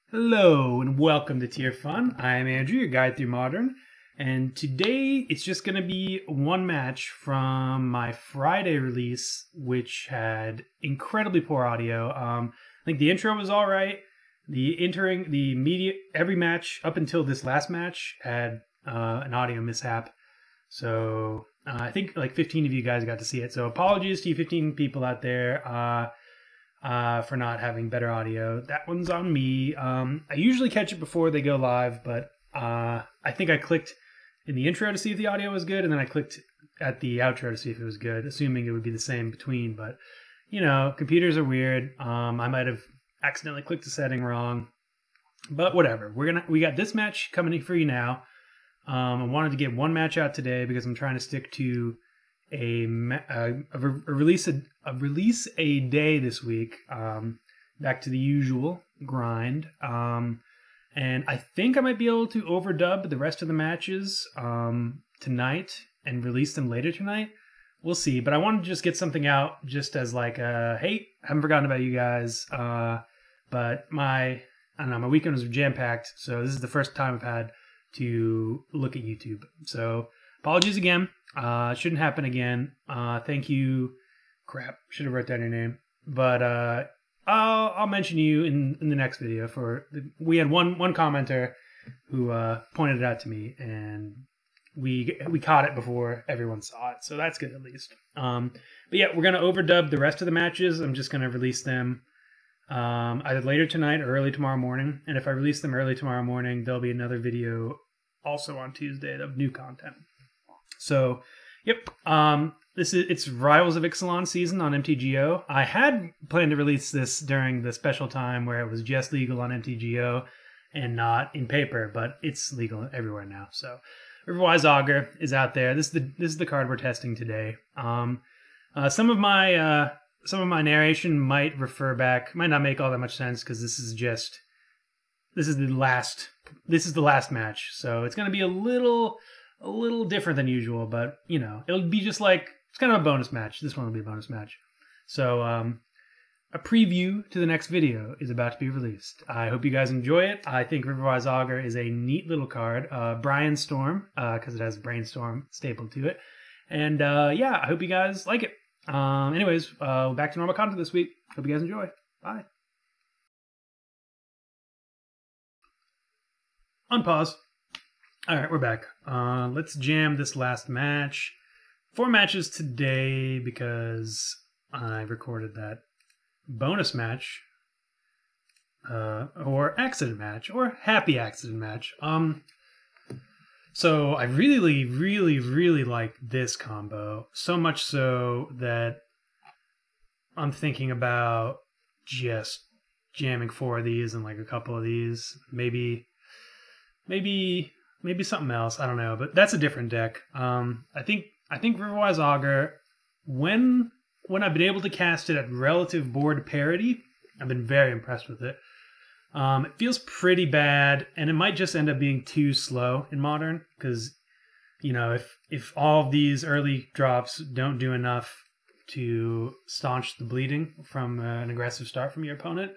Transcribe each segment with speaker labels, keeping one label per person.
Speaker 1: Hello and welcome to Tier Fun. I'm Andrew, your guide through Modern, and today it's just going to be one match from my Friday release, which had incredibly poor audio. I think the intro was all right. Every match up until this last match had an audio mishap. So I think like 15 of you guys got to see it. So apologies to you 15 people out there. For not having better audio. That one's on me. I usually catch it before they go live, but I think I clicked in the intro to see if the audio was good, and then I clicked at the outro to see if it was good, assuming it would be the same between. But, you know, computers are weird. I might have accidentally clicked the setting wrong, but whatever. We got this match coming in for you now. I wanted to get one match out today because I'm trying to stick to a release a day this week, back to the usual grind, and I think I might be able to overdub the rest of the matches tonight and release them later tonight. We'll see, but I wanted to just get something out just as like hey, I haven't forgotten about you guys, but my weekend was jam-packed, so this is the first time I've had to look at YouTube, so apologies again. Shouldn't happen again. Thank you. Crap, should have wrote down your name. But I'll mention you in the next video. We had one commenter who pointed it out to me, and we caught it before everyone saw it, so that's good at least. But yeah, we're gonna overdub the rest of the matches. I'm just gonna release them either later tonight or early tomorrow morning. And if I release them early tomorrow morning, there'll be another video also on Tuesday of new content. So, yep, it's Rivals of Ixalan season on MTGO. I had planned to release this during the special time where it was just legal on MTGO and not in paper, but it's legal everywhere now. So, Riverwise Augur is out there. This is the card we're testing today. Some of my narration might not make all that much sense because this is the last match. So it's going to be a little different than usual, but you know, it'll be just like it's kind of a bonus match. This one will be a bonus match. So a preview to the next video is about to be released. I hope you guys enjoy it. I think Riverwise Augur is a neat little card. Brainstorm, because it has Brainstorm stapled to it. And yeah, I hope you guys like it. Anyways, back to normal content this week. Hope you guys enjoy. Bye. Unpause. All right, we're back. Let's jam this last match. 4 matches today because I recorded that bonus match, or accident match, or happy accident match. So I really like this combo, so much so that I'm thinking about just jamming 4 of these and like a couple of these, maybe something else. I don't know, but that's a different deck. I think Riverwise Augur, when I've been able to cast it at relative board parity, I've been very impressed with it. It feels pretty bad, and it might just end up being too slow in Modern because, you know, if all of these early drops don't do enough to staunch the bleeding from an aggressive start from your opponent.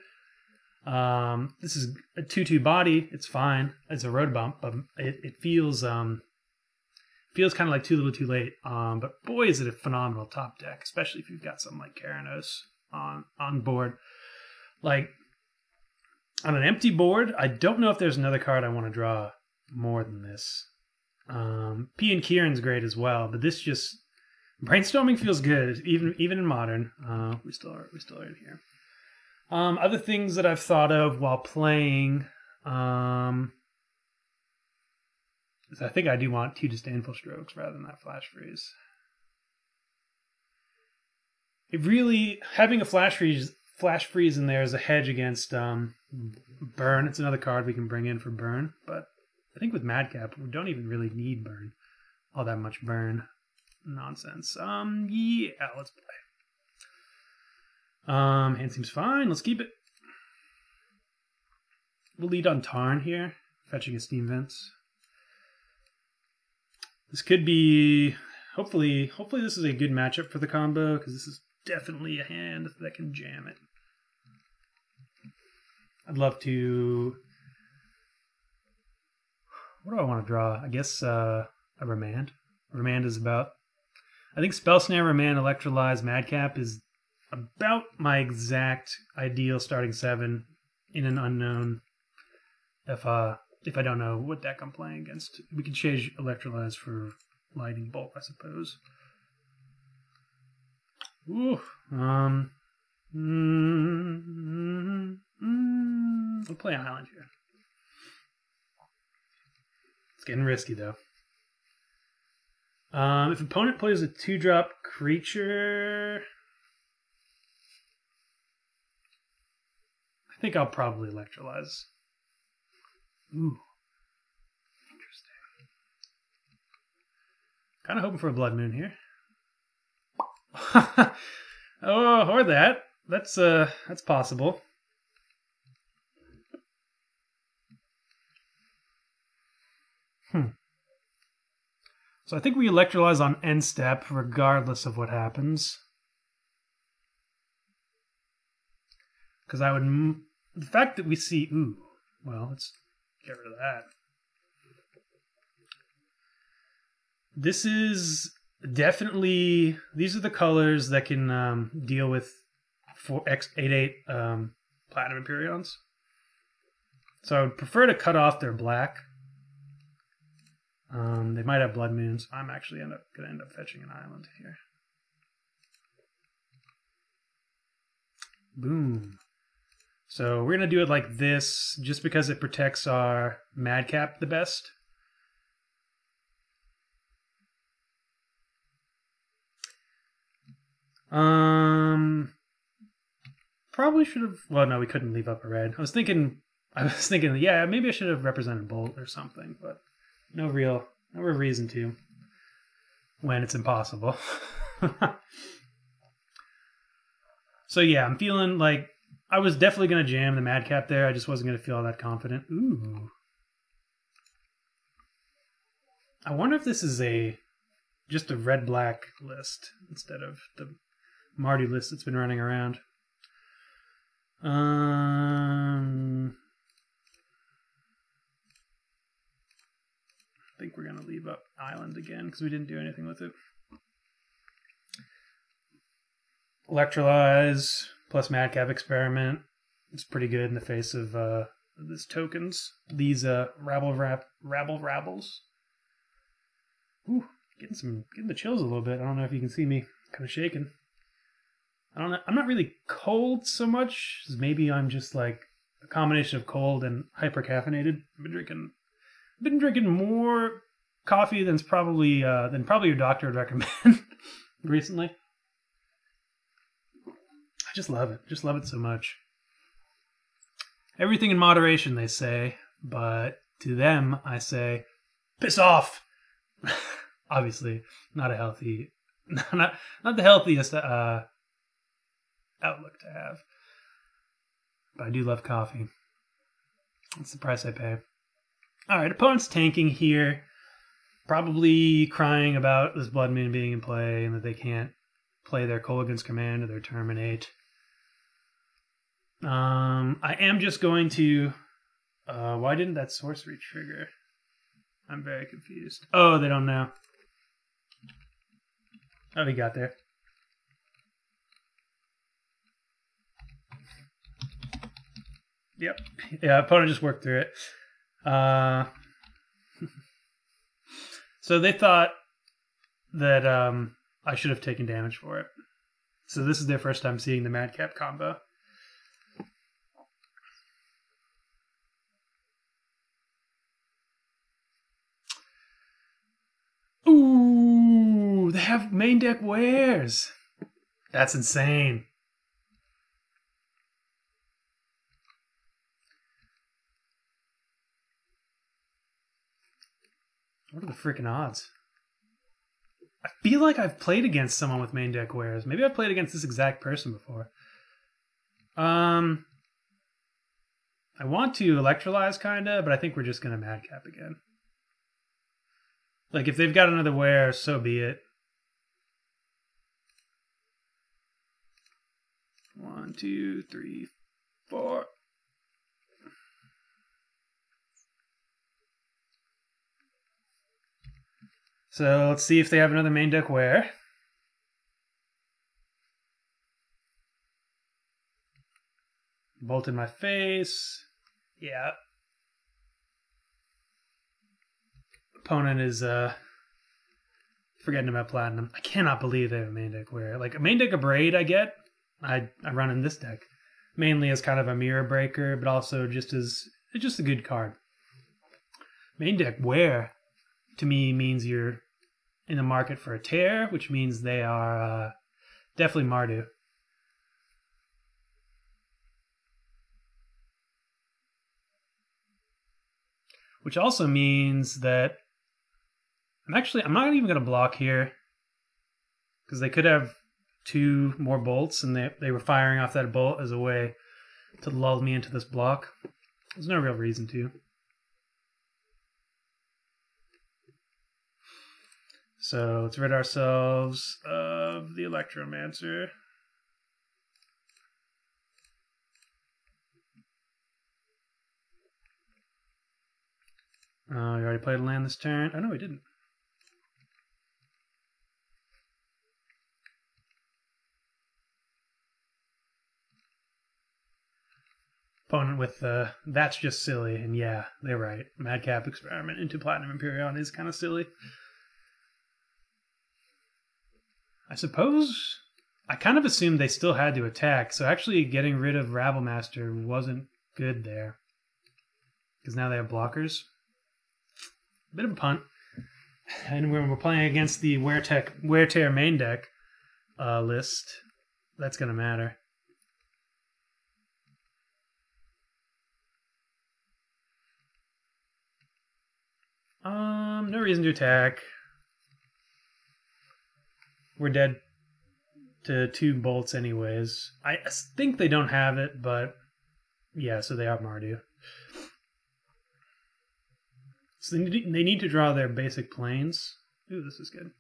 Speaker 1: This is a 2/2 body. It's fine. It's a road bump, but it feels kind of like too little, too late. But boy, is it a phenomenal top deck, especially if you've got something like Keranos on board. Like on an empty board, I don't know if there's another card I want to draw more than this. P and Kieran's great as well, but this just brainstorming feels good, even in Modern. We still are in here. Other things that I've thought of while playing, is I think I do want 2 disdainful strokes rather than that flash freeze. It really, having a flash freeze in there is a hedge against burn. It's another card we can bring in for burn, but I think with Madcap we don't even really need burn, all that much burn nonsense. Yeah, let's play. Hand seems fine. Let's keep it. We'll lead on Tarn here, fetching a Steam Vents. This could be, hopefully this is a good matchup for the combo, because this is definitely a hand that can jam it. I'd love to... What do I want to draw? I guess a Remand. Remand is about... I think Spell Snare, Remand, Electrolyze, Madcap is about my exact ideal starting 7 in an unknown. If I don't know what deck I'm playing against, we can change Electrolyze for Lightning Bolt, I suppose. Ooh, we'll play Island here. It's getting risky though. If opponent plays a 2-drop creature, I think I'll probably Electrolyze. Ooh, interesting. Kind of hoping for a Blood Moon here. Oh, or that. That's possible. So I think we Electrolyze on end step regardless of what happens. Because I would... The fact that we see... Ooh, well, let's get rid of that. This is definitely... These are the colors that can deal with 4x88 Platinum Emperions. So I would prefer to cut off their black. They might have Blood Moons. I'm actually going to end up fetching an island here. Boom. So we're going to do it like this just because it protects our Madcap the best. Probably should have... Well, no, we couldn't leave up a red. I was thinking, yeah, maybe I should have represented Bolt or something, but no real reason to when it's impossible. So yeah, I'm feeling like I was definitely going to jam the Madcap there. I just wasn't going to feel all that confident. Ooh. I wonder if this is just a red-black list instead of the Mardu list that's been running around. I think we're going to leave up Island again because we didn't do anything with it. Electrolyze plus Madcap Experiment. It's pretty good in the face of these tokens. These rabbles. Ooh, getting the chills a little bit. I don't know if you can see me kind of shaking. I don't know. I'm not really cold so much as maybe I'm just like a combination of cold and hyper caffeinated. I've been drinking more coffee than probably your doctor would recommend recently. I just love it. Just love it so much. Everything in moderation, they say, but to them, I say, piss off. Obviously, not the healthiest outlook to have. But I do love coffee. That's the price I pay. All right, opponent's tanking here. Probably crying about this Blood Moon being in play and that they can't play their Kolaghan's Command or their Terminate. I am just going to... why didn't that sorcery trigger? I'm very confused. Oh, they don't know. Oh, he got there. Yep. Yeah, opponent just worked through it. So they thought that I should have taken damage for it. So this is their first time seeing the Madcap combo. Ooh, they have main deck wares. That's insane. What are the freaking odds? I feel like I've played against someone with main deck wares. Maybe I've played against this exact person before. I want to Electrolyze, kinda, but I think we're just going to Madcap again. Like, if they've got another wear, so be it. 1, 2, 3, 4. So let's see if they have another main deck where. Bolt in my face. Yeah. Opponent is forgetting about Platinum. I cannot believe they have a main deck where. Like, a main deck of Braid I get. I run in this deck. Mainly as kind of a mirror breaker, but also just as just a good card. Main deck where to me means you're in the market for a tear, which means they are definitely Mardu. Which also means that I'm not even going to block here because they could have 2 more bolts and they were firing off that bolt as a way to lull me into this block. There's no real reason to. So let's rid ourselves of the Electromancer. You already played a land this turn? Oh, no, we didn't. Opponent with that's just silly, and yeah, they're right. Madcap experiment into Platinum Emperion is kind of silly. I suppose I kind of assumed they still had to attack, so actually getting rid of Rabblemaster wasn't good there. Because now they have blockers. Bit of a punt. And when we're playing against the Wear Tear main deck list, that's going to matter. No reason to attack. We're dead to 2 bolts anyways. I think they don't have it, but yeah, so they are Mardu. So they need to draw their basic planes. Ooh, this is good.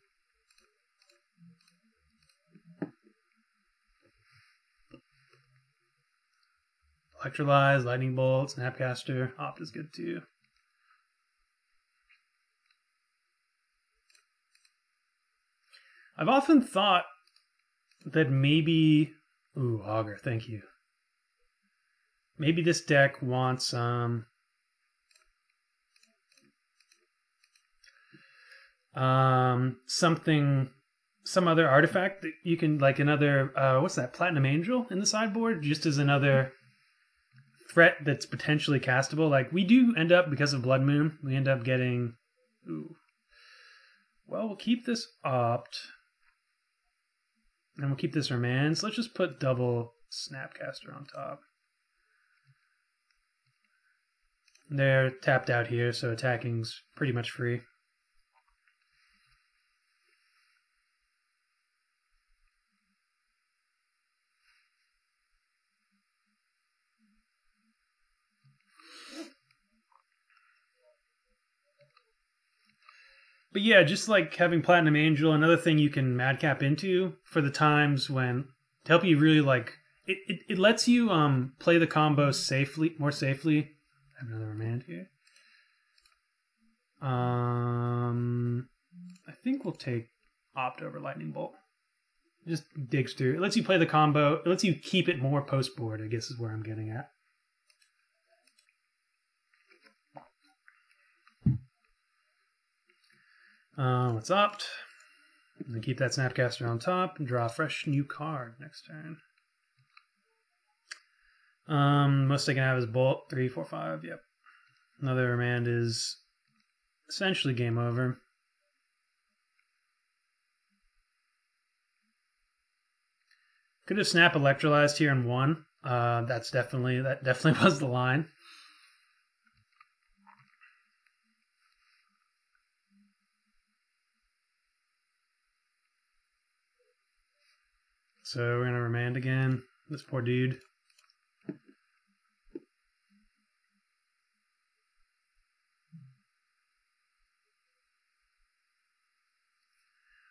Speaker 1: Electrolyze, Lightning Bolt, Snapcaster. Opt is good too. I've often thought that maybe... Ooh, Augur, thank you. Maybe this deck wants some other artifact that you can, like another, what's that, Platinum Angel in the sideboard? Just as another threat that's potentially castable. Like, we do end up, because of Blood Moon, we end up getting... Ooh. Well, we'll keep this Opt. And we'll keep this Remand. So let's just put double Snapcaster on top. They're tapped out here, so attacking's pretty much free. But yeah, just like having Platinum Angel, another thing you can madcap into for the times when, to help you really like, it lets you play the combo more safely. I have another Remand here. I think we'll take Opt over Lightning Bolt. Just digs through. It lets you play the combo. It lets you keep it more post board, I guess is where I'm getting at. Let's Opt. And then keep that Snapcaster on top and draw a fresh new card next turn. Most I can have is Bolt. 3, 4, 5. Yep. Another Remand is essentially game over. Could have Snap Electrolyzed here and won. That definitely was the line. So we're gonna Remand again. This poor dude.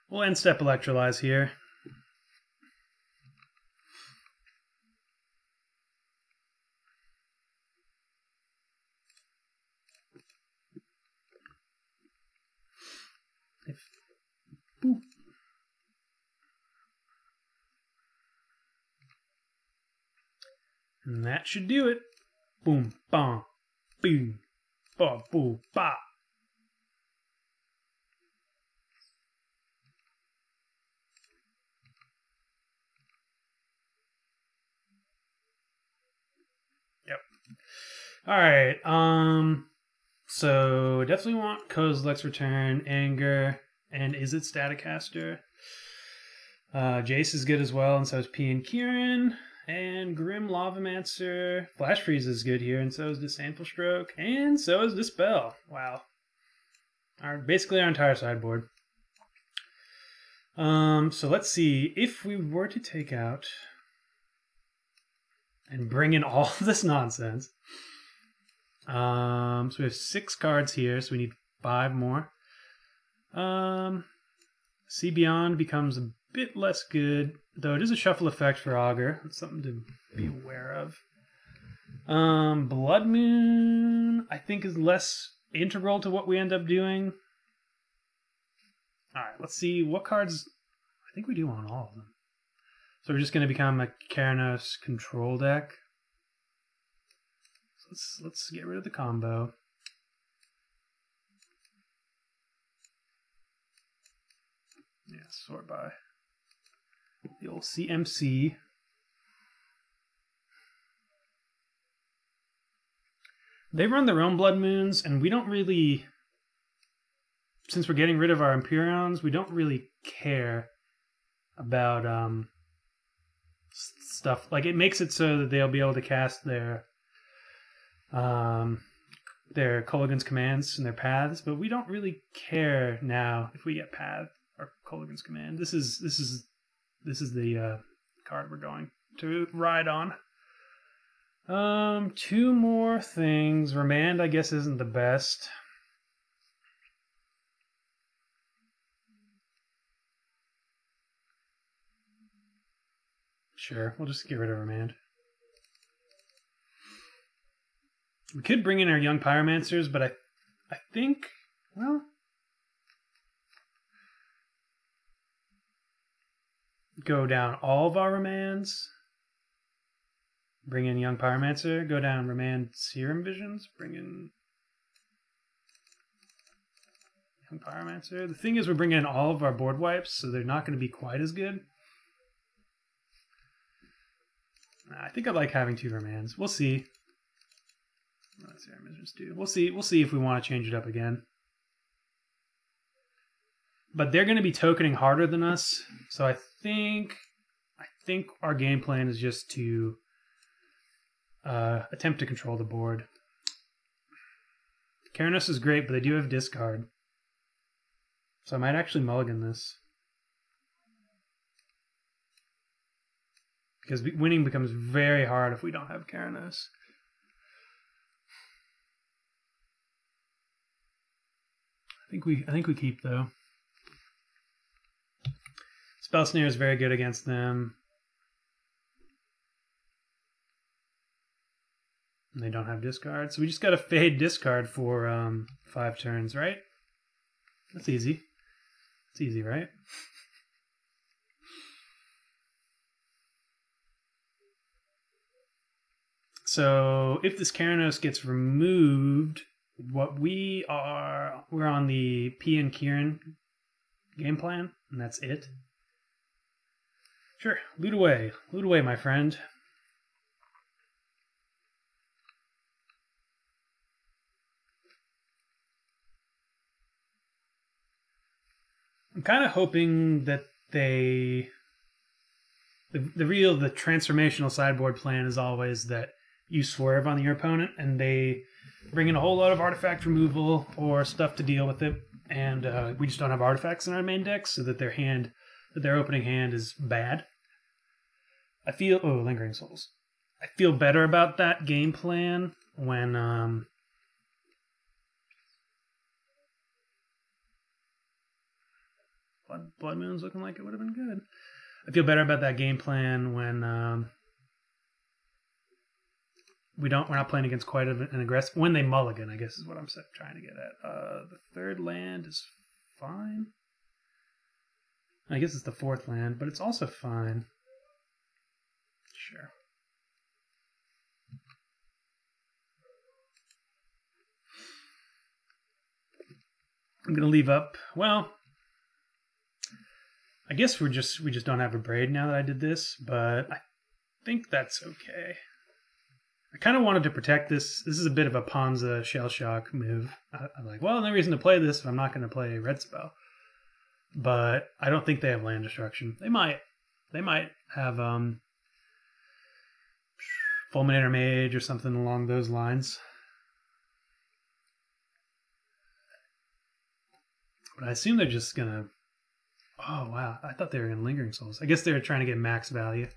Speaker 1: We'll end step Electrolyze here. And that should do it. Boom, bam, boom, ba, boom, ba. Yep. All right. So definitely want Kozilek's Return, Anger, and is it Staticaster? Jace is good as well, and so is P and Kieran. And Grim Lavamancer. Flash Freeze is good here, and so is Disdainful Stroke, and so is Dispel. Wow. Basically our entire sideboard. So let's see. If we were to take out and bring in all of this nonsense. So we have 6 cards here, so we need 5 more. See Beyond becomes a bit less good, though it is a shuffle effect for Augur. That's something to be aware of. Blood Moon, I think, is less integral to what we end up doing. Alright, let's see what cards. I think we do want all of them. So we're just going to become a Keranos control deck. So let's get rid of the combo. Yeah, sort by the old CMC. They run their own Blood Moons, and we don't really, since we're getting rid of our Emperions, we don't really care about stuff. Like, it makes it so that they'll be able to cast their Kolaghan's commands and their paths, but we don't really care now if we get path or Kolaghan's command. This is the card we're going to ride on. 2 more things. Remand, I guess, isn't the best. Sure, we'll just get rid of Remand. We could bring in our young Pyromancers, but I think, well, go down all of our Remands. Bring in Young Pyromancer. Go down Remand Serum Visions. Bring in Young Pyromancer. The thing is, we're bringing in all of our board wipes, so they're not going to be quite as good. I think I like having 2 Remands. We'll see. Serum Visions do. We'll see if we want to change it up again. But they're going to be tokening harder than us, so I think our game plan is just to attempt to control the board. Keranos is great, but they do have discard. So I might actually mulligan this. Because winning becomes very hard if we don't have Keranos. I think we keep, though. Spell Snare is very good against them. And they don't have discard. So we just got to fade discard for 5 turns, right? That's easy. It's easy, right? So if this Keranos gets removed, we're on the P and Kieran game plan, and that's it. Sure, loot away, my friend. I'm kind of hoping that the transformational sideboard plan is always that you swerve on your opponent and they bring in a whole lot of artifact removal or stuff to deal with it, and we just don't have artifacts in our main deck, so that their opening hand is bad. I feel Lingering Souls. I feel better about that game plan when Blood Moon's looking like it would have been good. I feel better about that game plan when we're not playing against quite an aggressive, when they mulligan, I guess is what I'm trying to get at. The 3rd land is fine. I guess it's the 4th land, but it's also fine. Sure. I'm gonna leave up. Well, I guess we just don't have a braid now that I did this, but I think that's okay. I kind of wanted to protect this. This is a bit of a Ponza Shell Shock move. I'm like, well, no reason to play this if I'm not going to play Red Spell. But I don't think they have land destruction. They might have Fulminator Mage or something along those lines. But I assume they're just gonna. Oh wow! I thought they were in Lingering Souls. I guess they were trying to get max value.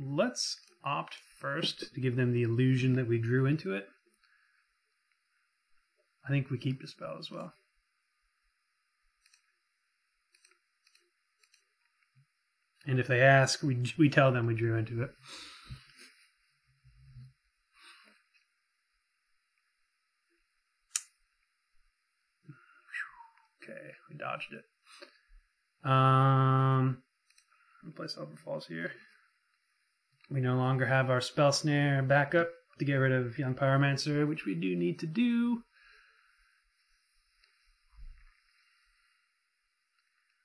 Speaker 1: Let's opt first to give them the illusion that we drew into it. I think we keep Dispel as well. And if they ask, we tell them we drew into it. Okay, we dodged it. Replace Overfalls here. We no longer have our Spell Snare backup to get rid of Young Pyromancer, which we do need to do.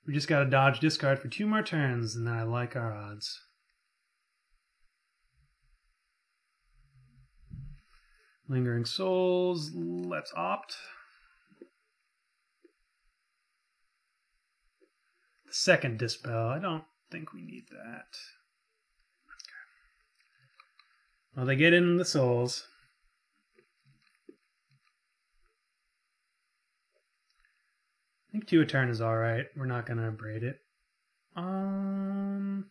Speaker 1: We just got to dodge discard for 2 more turns, and I like our odds. Lingering Souls, let's opt. The second Dispel, I don't think we need that. Well, they get in the Souls. I think 2 a turn is alright. We're not going to braid it. We'll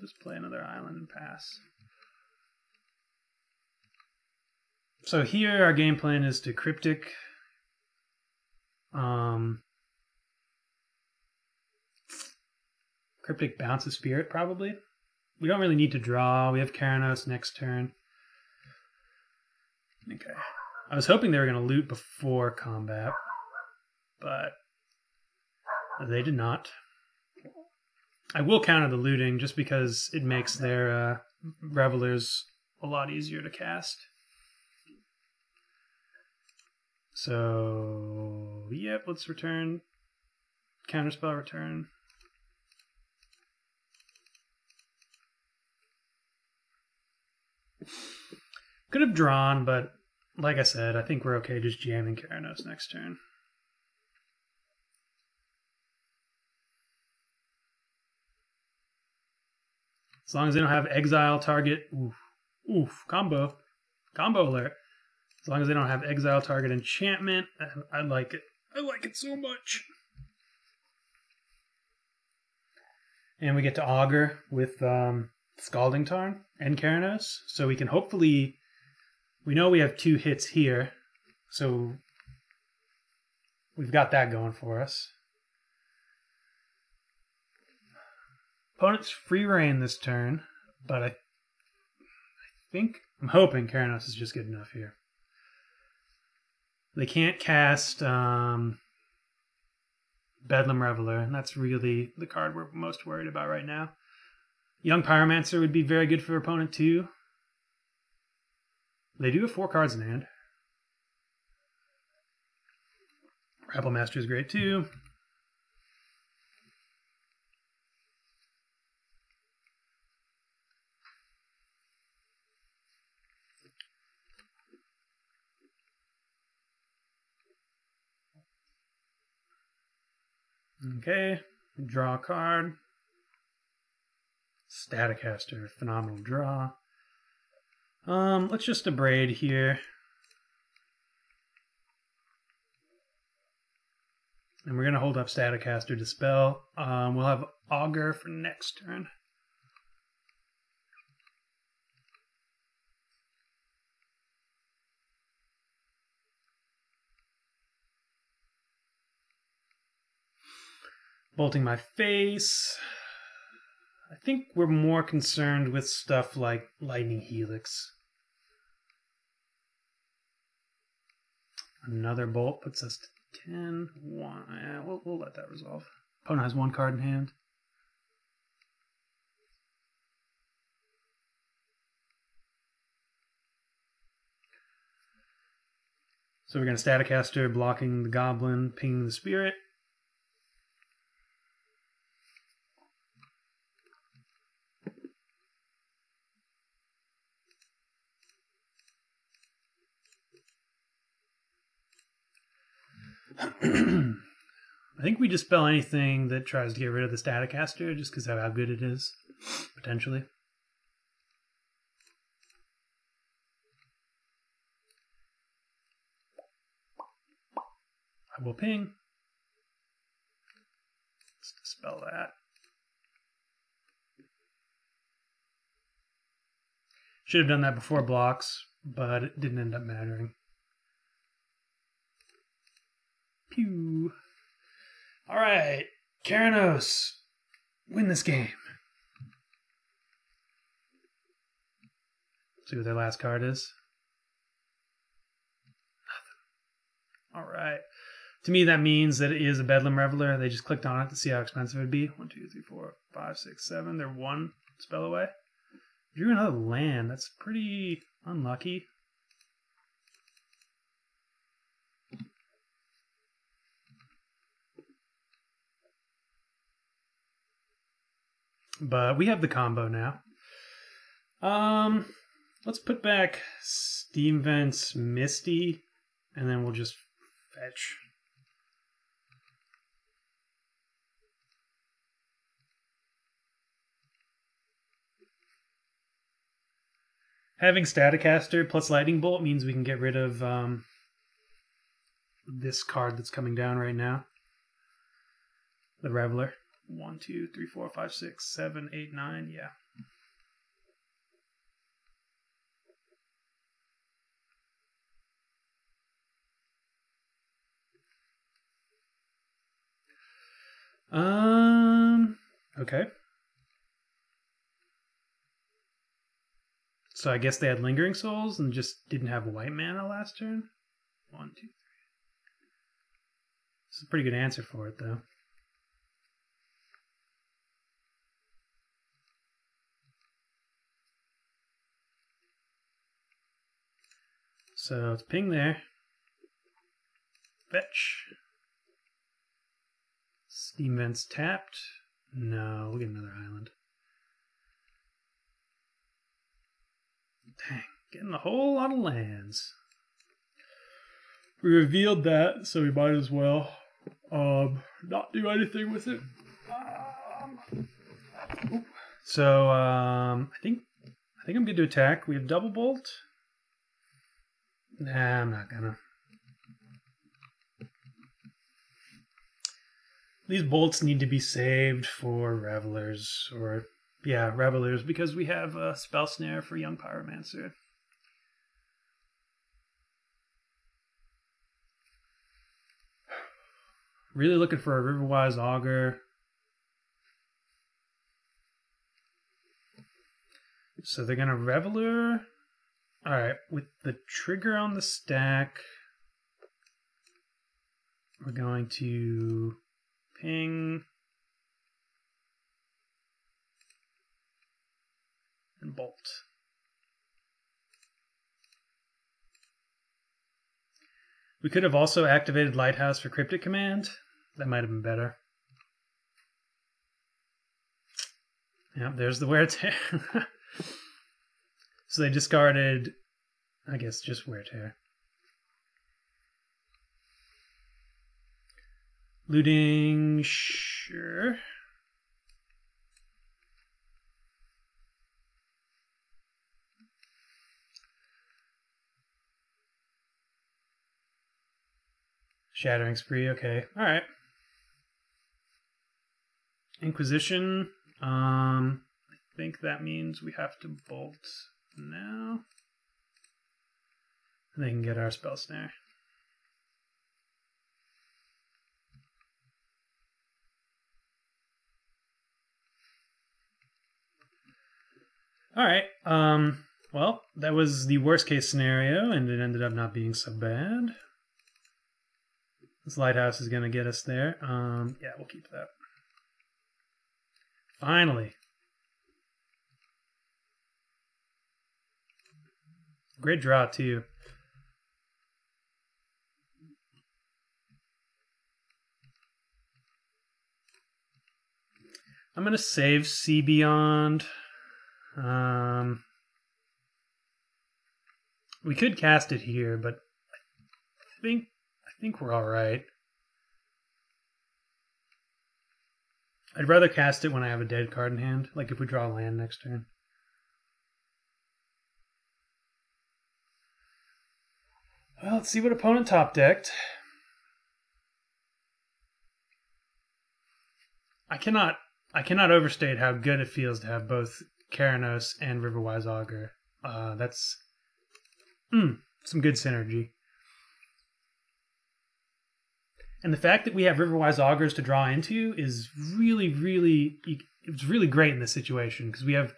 Speaker 1: just play another island and pass. So here our game plan is to Cryptic. Cryptic Bounce a Spirit, probably. We don't really need to draw. We have Keranos next turn. Okay. I was hoping they were going to loot before combat, but they did not. I will counter the looting just because it makes their Revelers a lot easier to cast. So, yep, let's return. Counterspell return. Could have drawn, but like I said, I think we're okay just jamming Keranos next turn. As long as they don't have exile target. Oof, combo alert. As long as they don't have exile target enchantment, I like it. I like it so much. And we get to Augur with Scalding Tarn and Keranos, so we can hopefully. We know we have 2 hits here, so we've got that going for us. Opponent's free reign this turn, but I'm hoping Keranos is just good enough here. They can't cast Bedlam Reveler, and that's really the card we're most worried about right now. Young Pyromancer would be very good for opponent too. They do have 4 cards in hand. Grapple Master is great too. Okay, draw a card. Staticaster, phenomenal draw. Let's just abrade here. And we're gonna hold up Staticaster Dispel. We'll have Augur for next turn. Bolting my face. I think we're more concerned with stuff like Lightning Helix. Another bolt puts us to 10. 1. Yeah, we'll let that resolve. Opponent has 1 card in hand. So we're going to Staticaster, blocking the Goblin, pinging the Spirit. I think we dispel anything that tries to get rid of the Staticaster, just because of how good it is, potentially. I will ping. Let's dispel that. Should have done that before blocks, but it didn't end up mattering. Pew. All right, Keranos, win this game. See what their last card is. Nothing. All right. To me, that means that it is a Bedlam Reveler. They just clicked on it to see how expensive it'd be. 1, 2, 3, 4, 5, 6, 7. They're one spell away. Drew another land. That's pretty unlucky. But we have the combo now. Let's put back Steam Vents Misty, and then we'll just fetch. Having Staticaster plus Lightning Bolt means we can get rid of this card that's coming down right now. The Reveler. 1, 2, 3, 4, 5, 6, 7, 8, 9. Yeah. Okay. So I guess they had Lingering Souls and just didn't have white mana last turn. 1, 2, 3. This is a pretty good answer for it, though. So it's ping there. Fetch. Steam Vents tapped. No, we'll get another island. Dang, getting a whole lot of lands. We revealed that, so we might as well not do anything with it. So I think I'm good to attack. We have double bolt. Nah, I'm not gonna. These bolts need to be saved for Revelers, or yeah, Revelers, because we have a Spell Snare for Young Pyromancer. Really looking for a Riverwise Augur. So they're gonna Reveler. Alright, with the trigger on the stack, we're going to ping and bolt. We could have also activated Lighthouse for Cryptic Command. That might have been better. Yeah, there's the Wear Tear. So they discarded, I guess, just Wear Tear. Looting, sure. Shattering Spree, okay. Alright. Inquisition, I think that means we have to bolt now. And they can get our Spell Snare. Alright, well, that was the worst case scenario, and it ended up not being so bad. This Lighthouse is going to get us there. Yeah, we'll keep that. Finally. Great draw, too. I'm going to save Sea Beyond. We could cast it here, but I think we're all right. I'd rather cast it when I have a dead card in hand, like if we draw land next turn. Well, let's see what opponent top decked. I cannot overstate how good it feels to have both Keranos and Riverwise Augur. That's some good synergy. And the fact that we have Riverwise Augurs to draw into is it's really great in this situation, because we have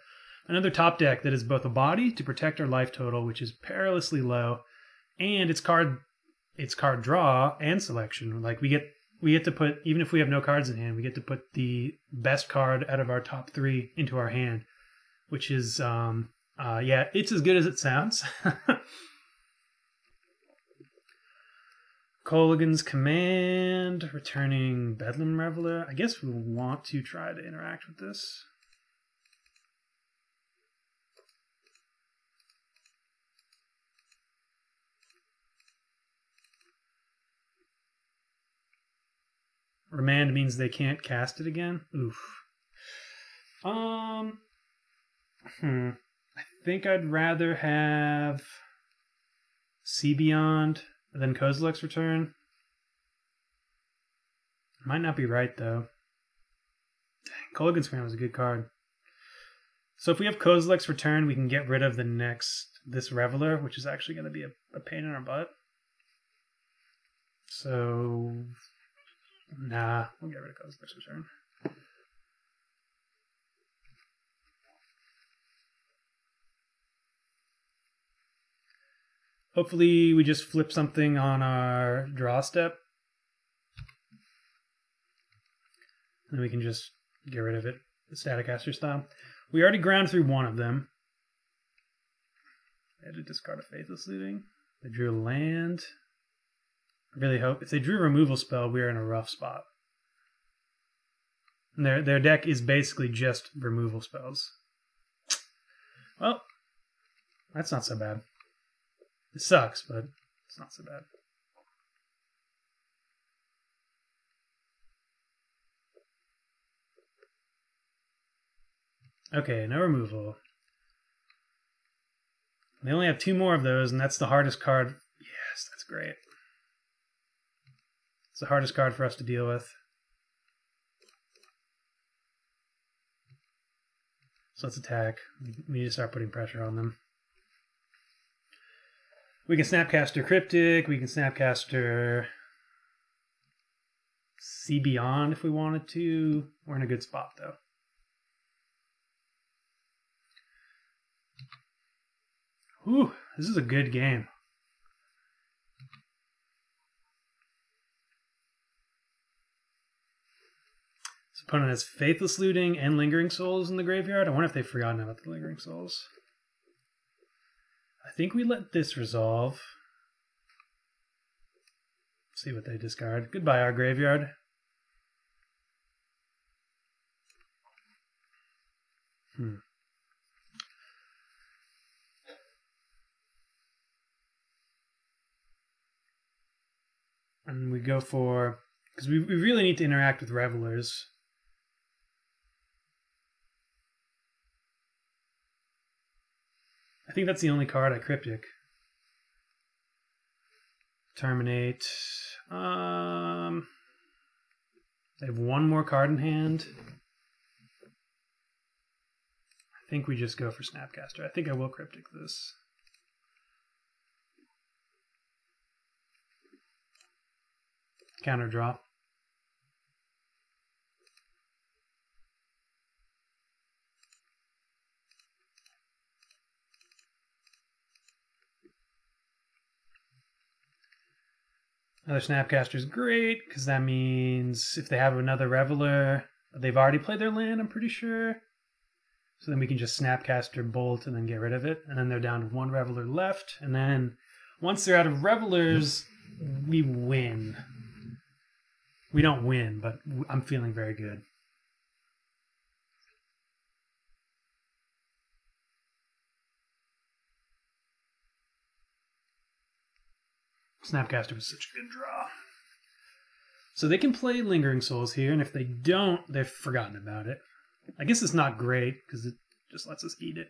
Speaker 1: another top deck that is both a body to protect our life total, which is perilously low, and it's card draw and selection. Like we get to put, even if we have no cards in hand, we get to put the best card out of our top 3 into our hand, which is yeah, it's as good as it sounds. Colligan's Command, returning Bedlam Reveler. I guess we want to try to interact with this. Remand means they can't cast it again. Oof. I think I'd rather have Sea Beyond than Kozilek's Return. Might not be right, though. Dang, Colligan's Command was a good card. So if we have Kozilek's Return, we can get rid of this Reveler, which is actually going to be a pain in our butt. So, nah, we'll get rid of Kozilek's Return. Hopefully we just flip something on our draw step. And then we can just get rid of it, the Staticaster style. We already ground through one of them. They had to discard a Faithless Looting. They drew a land. I really hope, if they drew a removal spell, we're in a rough spot. And their deck is basically just removal spells. Well, that's not so bad. It sucks, but it's not so bad. Okay, no removal. They only have 2 more of those, and that's the hardest card. Yes, that's great. It's the hardest card for us to deal with. So let's attack. We need to start putting pressure on them. We can Snapcaster Cryptic. We can Snapcaster Sea Beyond if we wanted to. We're in a good spot, though. Whew, this is a good game. This opponent has Faithless Looting and Lingering Souls in the graveyard. I wonder if they've forgotten about the Lingering Souls. I think we let this resolve. See what they discard. Goodbye, our graveyard. And we go for, because we really need to interact with Revelers. I think that's the only card I Cryptic. Terminate. They have 1 more card in hand. I think we just go for Snapcaster. I think I will Cryptic this. Counter draw. Another Snapcaster is great, because that means if they have another Reveler, they've already played their land, I'm pretty sure. So then we can just Snapcaster Bolt and then get rid of it. And then they're down to 1 Reveler left. And then once they're out of Revelers, we win. We don't win, but I'm feeling very good. Snapcaster was such a good draw. So they can play Lingering Souls here, and if they don't, they've forgotten about it. I guess it's not great, because it just lets us eat it.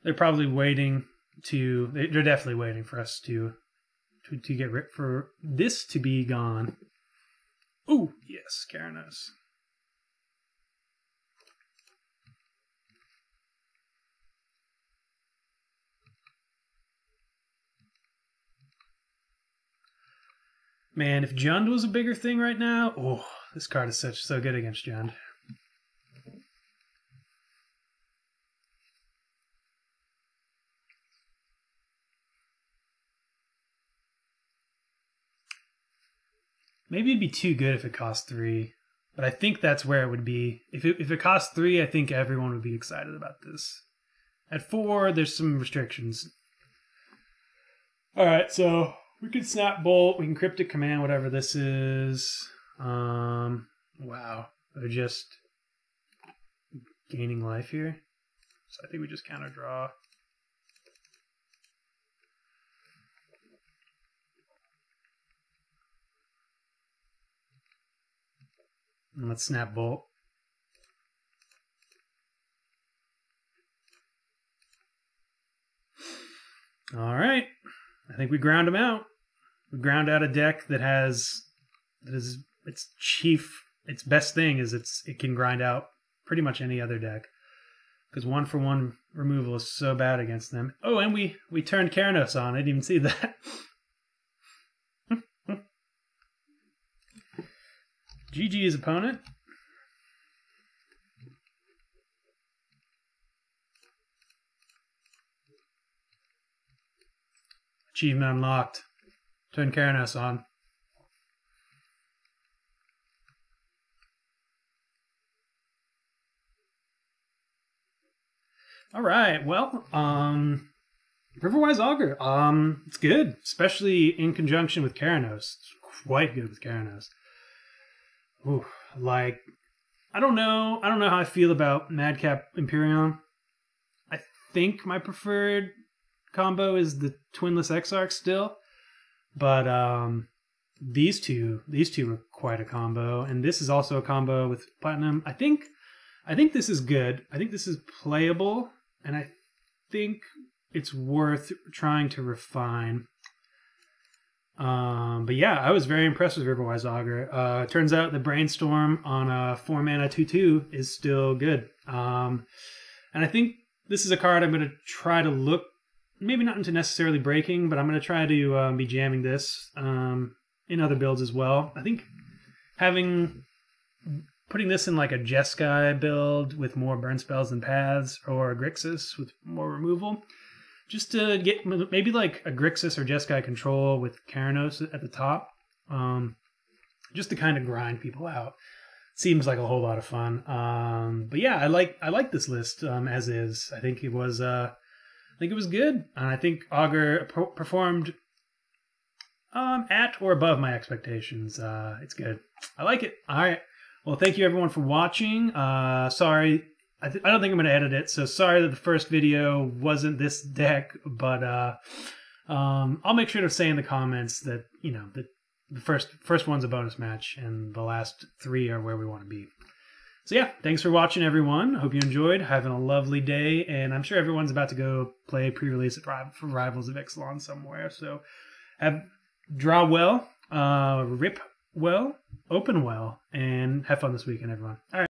Speaker 1: They're probably waiting to... They're definitely waiting for us to get rid... For this to be gone. Ooh, yes, Karanos. Man, if Jund was a bigger thing right now, oh, this card is so good against Jund. Maybe it'd be too good if it cost 3, but I think that's where it would be. If it cost 3, I think everyone would be excited about this. At 4, there's some restrictions. All right, so we can Snap Bolt, we can Cryptic Command, whatever this is. Wow, they're just gaining life here. So I think we just counter draw. And let's Snap Bolt. All right. I think we ground him out. We ground out a deck that is its best thing is it can grind out pretty much any other deck. Because 1-for-1 removal is so bad against them. Oh, and we turned Karanos on. I didn't even see that. GG's opponent. Achievement unlocked. Turn Karanos on. All right. Well, Riverwise Augur. It's good, especially in conjunction with Karanos. It's quite good with Karanos. Ooh, like, I don't know how I feel about Madcap Emperion. I think my preferred combo is the Twinless Exarch still, but these two are quite a combo, and this is also a combo with Platinum. I think this is good. I think this is playable, and I think it's worth trying to refine. But yeah, I was very impressed with Riverwise Augur. Turns out the Brainstorm on a 4-mana 2/2 is still good. And I think this is a card I'm going to try to look, maybe not into necessarily breaking, but I'm going to try to be jamming this in other builds as well. I think putting this in like a Jeskai build with more burn spells and paths, or a Grixis with more removal, just to get maybe like a Grixis or Jeskai control with Karanos at the top, just to kind of grind people out. Seems like a whole lot of fun. But yeah, I like this list as is. I think it was good, and I think Augur performed at or above my expectations. It's good. I like it. All right. Well, thank you everyone for watching. Sorry. I don't think I'm going to edit it, so sorry that the first video wasn't this deck, but I'll make sure to say in the comments that, you know, the first one's a bonus match, and the last 3 are where we want to be. So yeah, thanks for watching, everyone. Hope you enjoyed. Having a lovely day, and I'm sure everyone's about to go play pre-release for Rivals of Ixalan somewhere, so draw well, rip well, open well, and have fun this weekend, everyone. All right.